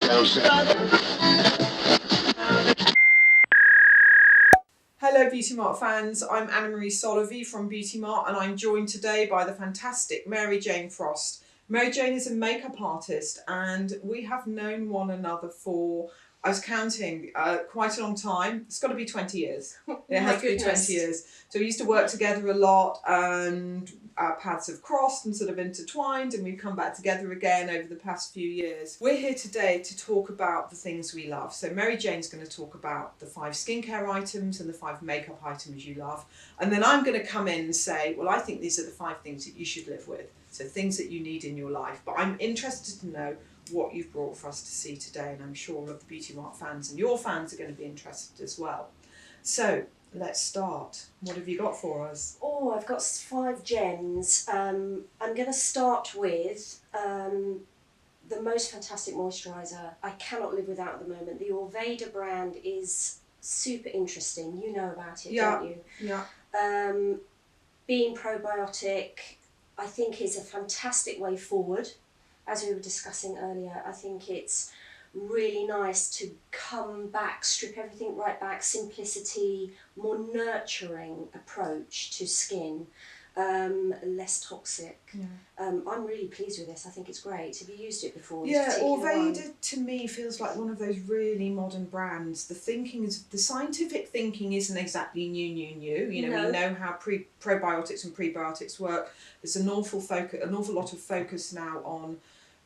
Hello BeautyMART fans, I'm Anna-Marie Solowij from BeautyMART and I'm joined today by the fantastic Mary Jane Frost. Mary Jane is a makeup artist and we have known one another for, I was counting, quite a long time. It's got to be 20 years. It has to be 20 years. So we used to work together a lot and our paths have crossed and sort of intertwined and we've come back together again over the past few years. We're here today to talk about the things we love. So Mary Jane's going to talk about the 5 skincare items and the 5 makeup items you love. And then I'm going to come in and say, well, I think these are the 5 things that you should live with. So things that you need in your life. But I'm interested to know what you've brought for us to see today. And I'm sure all of the BeautyMART fans and your fans are going to be interested as well. So let's start. What have you got for us? Oh, I've got 5 gems. I'm going to start with the most fantastic moisturiser I cannot live without at the moment. The Orveda brand is super interesting. You know about it, don't you? Yeah. Being probiotic, I think, is a fantastic way forward. As we were discussing earlier, I think it's really nice to come back, strip everything right back, simplicity, more nurturing approach to skin, less toxic. Yeah. I'm really pleased with this. I think it's great. Have you used it before? Yeah, Orveda to me feels like one of those really modern brands. The scientific thinking isn't exactly new. You know, we know how probiotics and prebiotics work. There's an awful lot of focus now on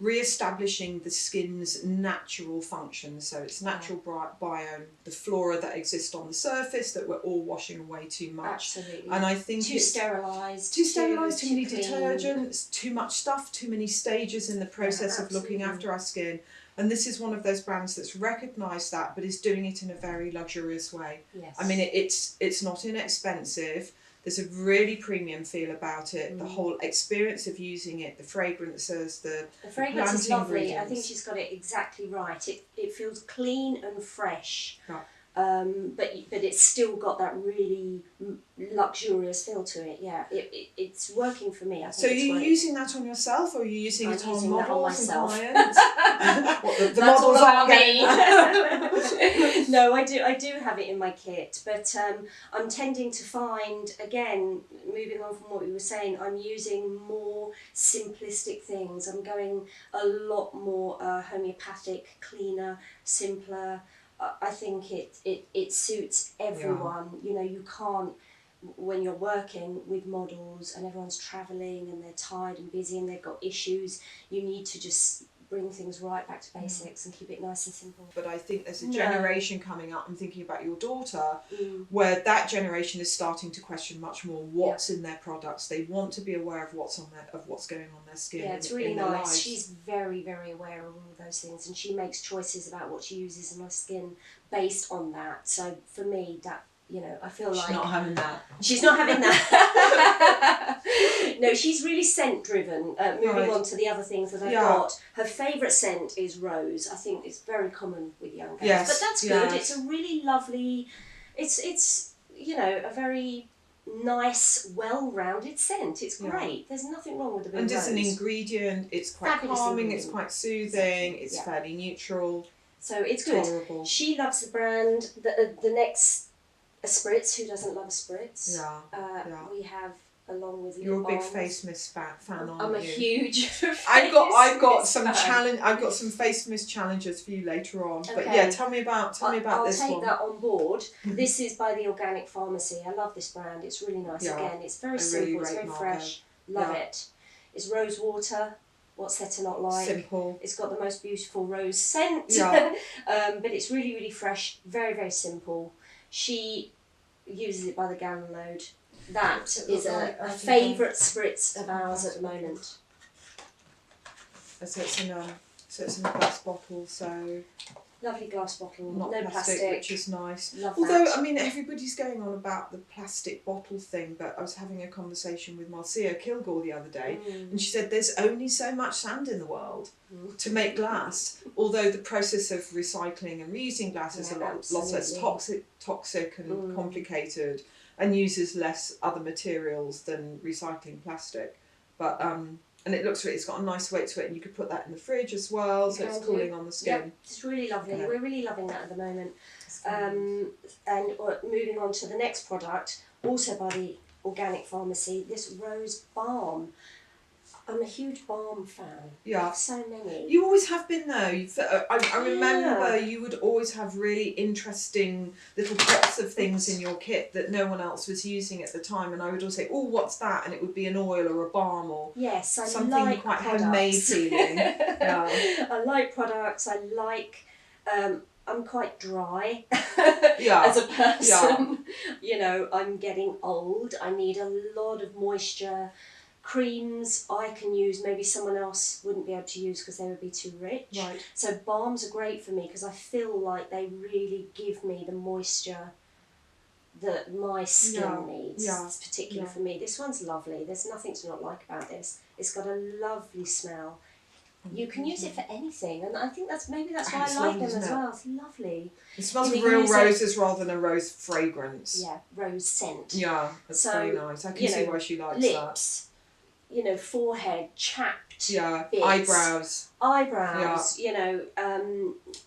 re-establishing the skin's natural functions, so its natural biome, the flora that exist on the surface that we're all washing away too much. Absolutely. And I think too sterilised, too many detergents, too much stuff, too many stages in the process of looking after our skin. And this is one of those brands that's recognised that, but is doing it in a very luxurious way. Yes. I mean, it's not inexpensive. There's a really premium feel about it. The whole experience of using it, the fragrances, the fragrance is lovely. I think she's got it exactly right. It feels clean and fresh, right. But it's still got that really luxurious feel to it. Yeah, it's working for me. I think so are you using that on yourself, or are you using it on models and clients? the models aren't me. No, I do have it in my kit, but I'm tending to find, again, moving on from what we were saying, I'm using more simplistic things. I'm going a lot more homeopathic, cleaner, simpler. I think it suits everyone. Yeah. You know, you can't, when you're working with models and everyone's travelling and they're tired and busy and they've got issues, you need to just bring things right back to basics and keep it nice and simple. But I think there's a generation coming up, I'm thinking about your daughter, where that generation is starting to question much more what's in their products. They want to be aware of what's going on their skin. Yeah, it's really nice. She's very, very aware of all those things, and she makes choices about what she uses on her skin based on that. So for me, that, you know, I feel like she's not having that. She's not having that. No, she's really scent driven. Moving on to the other things that I've got. Her favourite scent is rose. I think it's very common with young girls. Yes. But that's good. It's a really lovely, it's you know, a very nice, well-rounded scent. It's great. There's nothing wrong with the And rose. as an ingredient, it's quite calming, it's quite soothing, it's fairly neutral. So it's good. Tolerable. She loves the brand. The next, a spritz. Who doesn't love a spritz? We have, along with you're a big face mist fan, aren't you? I'm a huge. I've got some face mist challenges for you later on. Okay. But yeah, tell me about this one. I'll take that on board. This is by the Organic Pharmacy. I love this brand. It's really nice. Yeah, again, it's very simple. It's very fresh. Love it. It's rose water. What's there to not like? Simple. It's got the most beautiful rose scent. Yeah. But it's really, really fresh. Very, very simple. She uses it by the gallon load. That is a favourite spritz of ours at the moment. So it's in a glass bottle, so Lovely glass bottle, not no plastic, which is nice. Love Although, that. I mean, everybody's going on about the plastic bottle thing, but I was having a conversation with Marcia Kilgore the other day, and she said there's only so much sand in the world to make glass, although the process of recycling and reusing glass is a lot less toxic and complicated, and uses less other materials than recycling plastic. But and it's got a nice weight to it, and you could put that in the fridge as well, so it's cooling on the skin. Yep, it's really lovely. Okay. We're really loving that at the moment. And moving on to the next product, also by the Organic Pharmacy, this rose balm. I'm a huge balm fan. Yeah. I have so many. You always have been though. I remember you would always have really interesting little pots of things in your kit that no one else was using at the time, and I would always say, "Oh, what's that?" And it would be an oil or a balm or something like quite products. homemade feeling. Yeah. I like products. I like. I'm quite dry Yeah. as a person. Yeah. You know, I'm getting old. I need a lot of moisture. Creams I can use, maybe someone else wouldn't be able to use because they would be too rich. Right. So balms are great for me because I feel like they really give me the moisture that my skin needs. Yeah. It's particular for me. This one's lovely. There's nothing to not like about this. It's got a lovely smell. You can use it for anything, and I think that's why I like them as well. It's lovely. It smells of real roses rather than a rose fragrance. Yeah, rose scent. Yeah, that's very nice. I can see why she likes lips, that. Forehead, chapped. Yeah, bits. Eyebrows. Yeah.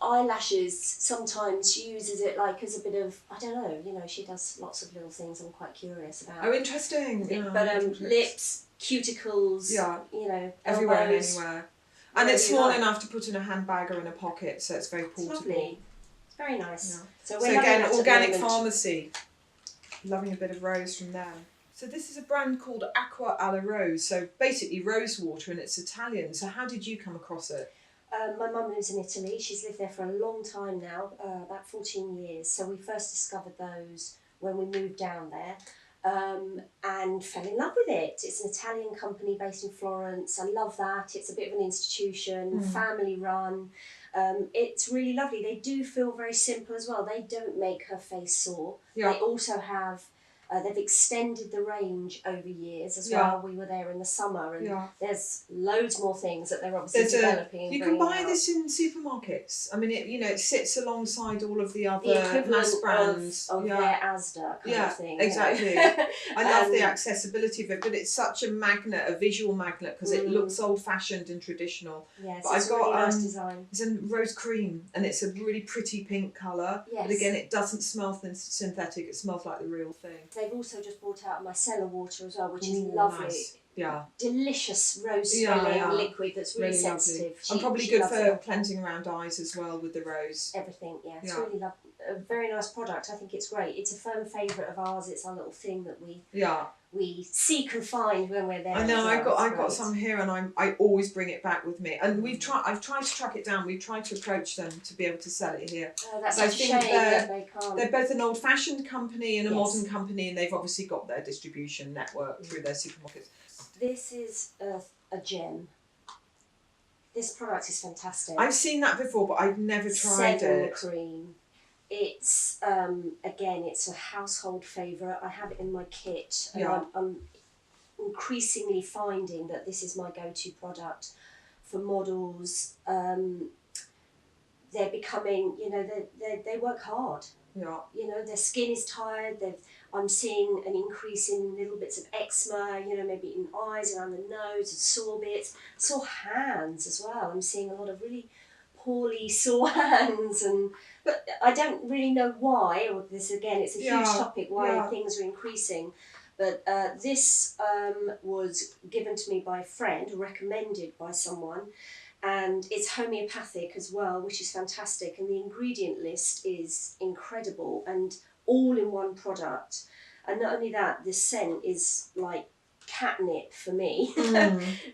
Eyelashes. Sometimes she uses it like as a bit of, I don't know. She does lots of little things I'm quite curious about. Oh, interesting. Yeah, but lips, cuticles. Yeah. Everywhere and anywhere. And it's small enough to put in a handbag or in a pocket, so it's very portable. It's lovely. It's very nice. Yeah. So again, Organic Pharmacy. Loving a bit of rose from them. So this is a brand called Acqua alla Rose. So basically rose water, and it's Italian. So how did you come across it? My mum lives in Italy. She's lived there for a long time now, about 14 years. So we first discovered those when we moved down there. And fell in love with it. It's an Italian company based in Florence. I love that. It's a bit of an institution, family run. It's really lovely. They do feel very simple as well. They don't make her face sore. Yeah. They also have, they've extended the range over years as well. We were there in the summer, and there's loads more things that they're obviously developing. You can buy this in supermarkets. I mean, it sits alongside all of the other equivalent mass brands of their Asda kind of thing. Exactly. I love the accessibility of it, but it's such a magnet, a visual magnet, because it looks old-fashioned and traditional. Yes, but it's a really nice design. It's a rose cream, and it's a really pretty pink colour. Yes. But again, it doesn't smell synthetic. It smells like the real thing. They've also just brought out micellar water as well, which is lovely. Nice. Yeah. Delicious rose smelling liquid that's really sensitive. And probably good for cleansing around eyes as well with the rose. Everything, it's really lovely. A very nice product. I think it's great. It's a firm favourite of ours. It's our little thing that we seek and find when we're there. I know. I got some here, and I always bring it back with me. And I've tried to track it down. We've tried to approach them to be able to sell it here. Oh, that's a shame that they can't. They're both an old-fashioned company and a modern company, and they've obviously got their distribution network through their supermarkets. This is a gem. This product is fantastic. I've seen that before, but I've never tried it. Cream. It's again, it's a household favourite. I have it in my kit, and I'm increasingly finding that this is my go-to product for models. They're becoming, they work hard. Yeah. Their skin is tired. I'm seeing an increase in little bits of eczema, maybe in eyes, around the nose, and sore bits, sore hands as well. I'm seeing a lot of really poorly sore hands, but I don't really know why. Or this again, it's a huge topic why things are increasing. But this was given to me by a friend, recommended by someone, and it's homeopathic as well, which is fantastic. And the ingredient list is incredible and all in one product. And not only that, the scent is like catnip for me.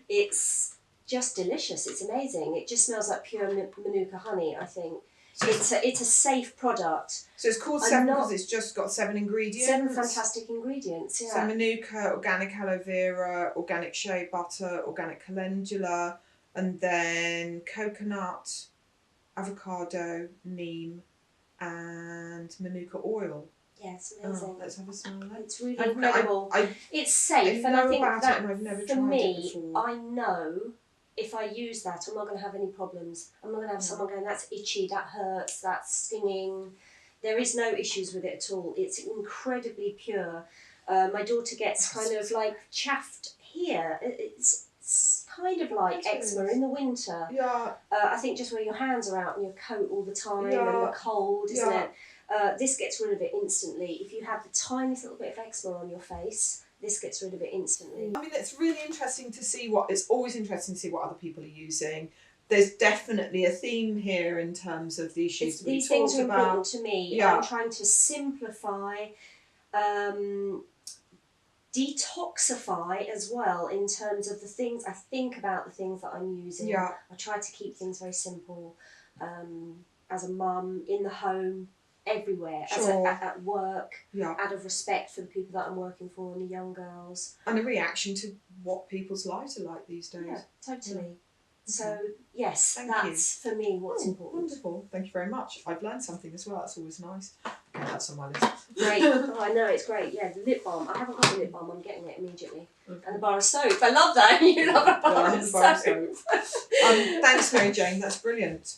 It's just delicious. It's amazing. It just smells like pure Manuka honey, I think. So it's a safe product. So it's called 7 because it's just got 7 ingredients. 7 fantastic ingredients, So Manuka, organic aloe vera, organic shea butter, organic calendula, and then coconut, avocado, neem, and Manuka oil. Yeah, it's amazing. Let's have a smell of it. It's really incredible. It's safe, and I think that I've never for tried me, it before. I know if I use that, I'm not going to have any problems. I'm not going to have someone going, that's itchy, that hurts, that's stinging. There is no issues with it at all. It's incredibly pure. My daughter gets kind of like chaffed here. It's kind of like eczema in the winter. Yeah. I think just where your hands are out in your coat all the time and the cold, isn't it? This gets rid of it instantly. If you have the tiniest little bit of eczema on your face, this gets rid of it instantly. I mean, it's really interesting to see it's always interesting to see what other people are using. There's definitely a theme here in terms of the issues These things are important to me. Yeah. I'm trying to simplify, detoxify as well in terms of the things I think about, the things that I'm using. Yeah. I try to keep things very simple. As a mum, in the home, everywhere, at work, out of respect for the people that I'm working for and the young girls. And a reaction to what people's lives are like these days. Yeah, totally. Yeah. So, yes, that's for me what's important. Wonderful. Thank you very much. I've learned something as well. That's always nice. Okay, that's on my list. Great. Oh, I know, it's great. Yeah, the lip balm. I haven't got the lip balm. I'm getting it immediately. Okay. And the bar of soap. I love that. You love a bar of soap. Thanks, Mary Jane. That's brilliant.